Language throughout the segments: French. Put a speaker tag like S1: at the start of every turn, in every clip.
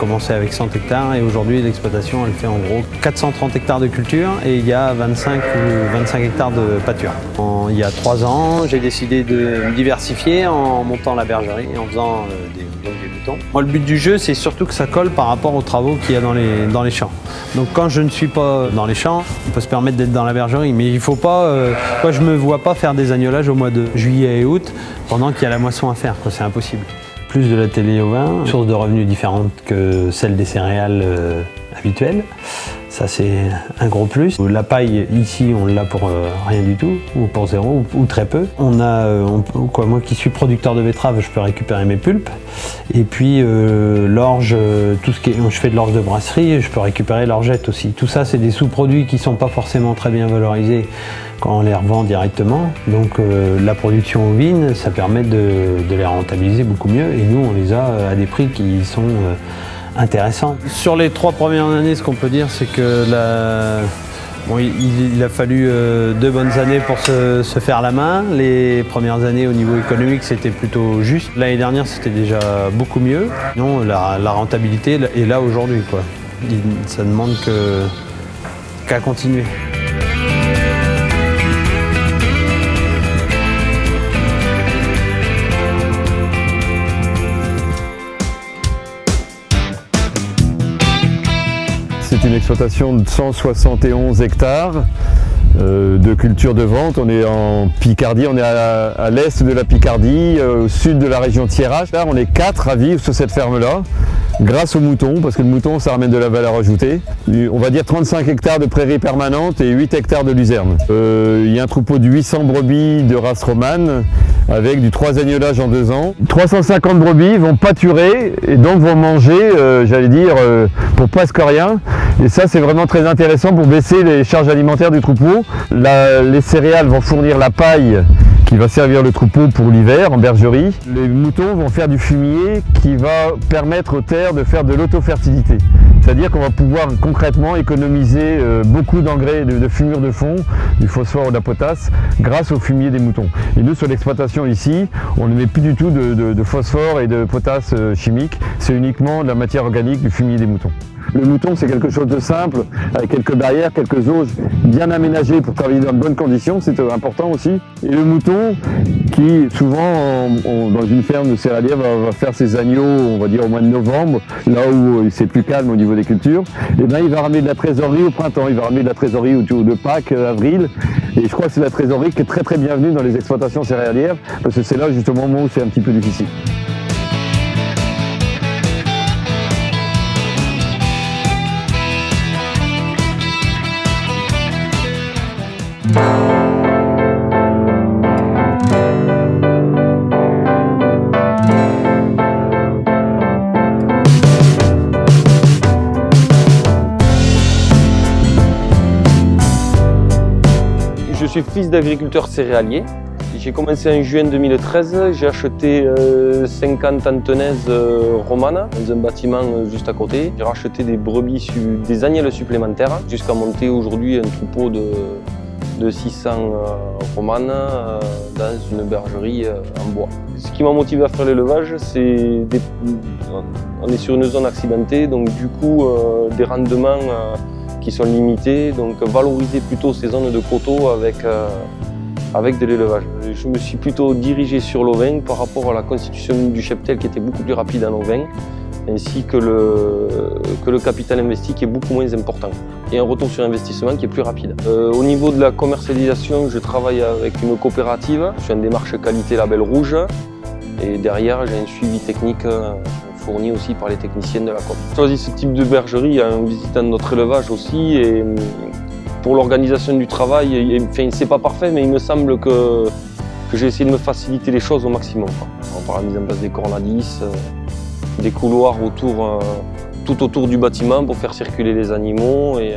S1: commencé avec 100 hectares et aujourd'hui l'exploitation elle fait en gros 430 hectares de culture et il y a 25 hectares de pâture. Il y a 3 ans, j'ai décidé de me diversifier en montant la bergerie et en faisant des moutons. Moi, le but du jeu, c'est surtout que ça colle par rapport aux travaux qu'il y a dans les champs. Donc quand je ne suis pas dans les champs, on peut se permettre d'être dans la bergerie, mais il faut pas. Moi, je me vois pas faire des agnolages au mois de juillet et août pendant qu'il y a la moisson à faire. C'est impossible. Plus de la télé au vin, source de revenus différente que celle des céréales habituelles. Ça, c'est un gros plus. La paille, ici, on l'a pour rien du tout, ou pour zéro, ou très peu. Moi qui suis producteur de betterave, je peux récupérer mes pulpes. Et puis l'orge, je fais de l'orge de brasserie, je peux récupérer l'orgette aussi. Tout ça, c'est des sous-produits qui ne sont pas forcément très bien valorisés quand on les revend directement. Donc la production ovine, ça permet de les rentabiliser beaucoup mieux. Et nous, on les a à des prix qui sont intéressant. Sur les 3 premières années, ce qu'on peut dire, c'est que il a fallu 2 bonnes années pour se faire la main. Les premières années, au niveau économique, c'était plutôt juste. L'année dernière, c'était déjà beaucoup mieux. Non, la rentabilité est là aujourd'hui, quoi. Ça ne demande qu'à continuer.
S2: C'est une exploitation de 171 hectares de culture de vente. On est en Picardie, on est à l'est de la Picardie, au sud de la région de Thiérache. Là, on est 4 à vivre sur cette ferme-là, grâce aux moutons, parce que le mouton, ça ramène de la valeur ajoutée. On va dire 35 hectares de prairies permanentes et 8 hectares de luzerne. Il y a un troupeau de 800 brebis de race romane, avec du 3 agnelages en 2 ans. 350 brebis vont pâturer et donc vont manger, pour presque rien. Et ça, c'est vraiment très intéressant pour baisser les charges alimentaires du troupeau. Les céréales vont fournir la paille qui va servir le troupeau pour l'hiver en bergerie. Les moutons vont faire du fumier qui va permettre aux terres de faire de l'autofertilité. C'est-à-dire qu'on va pouvoir concrètement économiser beaucoup d'engrais, de fumure de fond, du phosphore ou de la potasse, grâce au fumier des moutons. Et nous, sur l'exploitation ici, on ne met plus du tout de phosphore et de potasse chimique, c'est uniquement de la matière organique du fumier des moutons. Le mouton, c'est quelque chose de simple, avec quelques barrières, quelques auges bien aménagées pour travailler dans de bonnes conditions, c'est important aussi. Et le mouton, qui souvent, dans une ferme de céréalière, va faire ses agneaux, on va dire au mois de novembre, là où c'est plus calme au niveau des cultures, et bien il va ramener de la trésorerie au printemps, il va ramener de la trésorerie autour de Pâques, avril, et je crois que c'est la trésorerie qui est très très bienvenue dans les exploitations céréalières, parce que c'est là justement au moment où c'est un petit peu difficile.
S3: Je suis fils d'agriculteur céréalier. J'ai commencé en juin 2013, j'ai acheté 50 antenaises romanes dans un bâtiment juste à côté. J'ai racheté des brebis, des agnelles supplémentaires jusqu'à monter aujourd'hui un troupeau de 600 romanes dans une bergerie en bois. Ce qui m'a motivé à faire l'élevage, c'est on est sur une zone accidentée, donc du coup des rendements qui sont limités, donc valoriser plutôt ces zones de coteaux avec de l'élevage. Je me suis plutôt dirigé sur l'ovin par rapport à la constitution du cheptel qui était beaucoup plus rapide en ovin, ainsi que le capital investi qui est beaucoup moins important et un retour sur investissement qui est plus rapide. Au niveau de la commercialisation, je travaille avec une coopérative, je suis en démarche qualité label rouge et derrière j'ai un suivi technique fourni aussi par les techniciens de la coop. J'ai choisi ce type de bergerie en visitant notre élevage aussi et pour l'organisation du travail, c'est pas parfait mais il me semble que j'ai essayé de me faciliter les choses au maximum. Par la mise en place des cornadis, des couloirs tout autour du bâtiment pour faire circuler les animaux et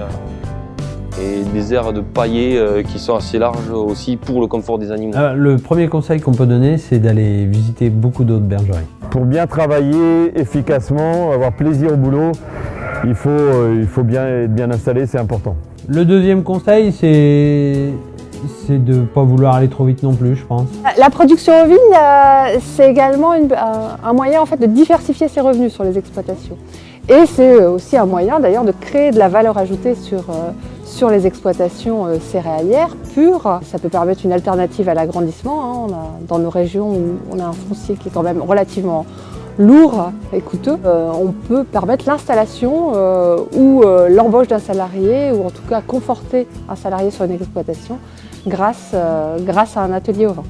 S3: des aires de paillets qui sont assez larges aussi pour le confort des animaux.
S1: Le premier conseil qu'on peut donner, c'est d'aller visiter beaucoup d'autres bergeries.
S2: Pour bien travailler efficacement, avoir plaisir au boulot, il faut bien être bien installé, c'est important.
S1: Le deuxième conseil, c'est de ne pas vouloir aller trop vite non plus, je pense.
S4: La production ovine, c'est également un moyen en fait, de diversifier ses revenus sur les exploitations. Et c'est aussi un moyen d'ailleurs de créer de la valeur ajoutée sur les exploitations céréalières pures. Ça peut permettre une alternative à l'agrandissement. Dans nos régions où on a un foncier qui est quand même relativement lourd et coûteux, on peut permettre l'installation ou l'embauche d'un salarié, ou en tout cas conforter un salarié sur une exploitation grâce à un atelier au vin.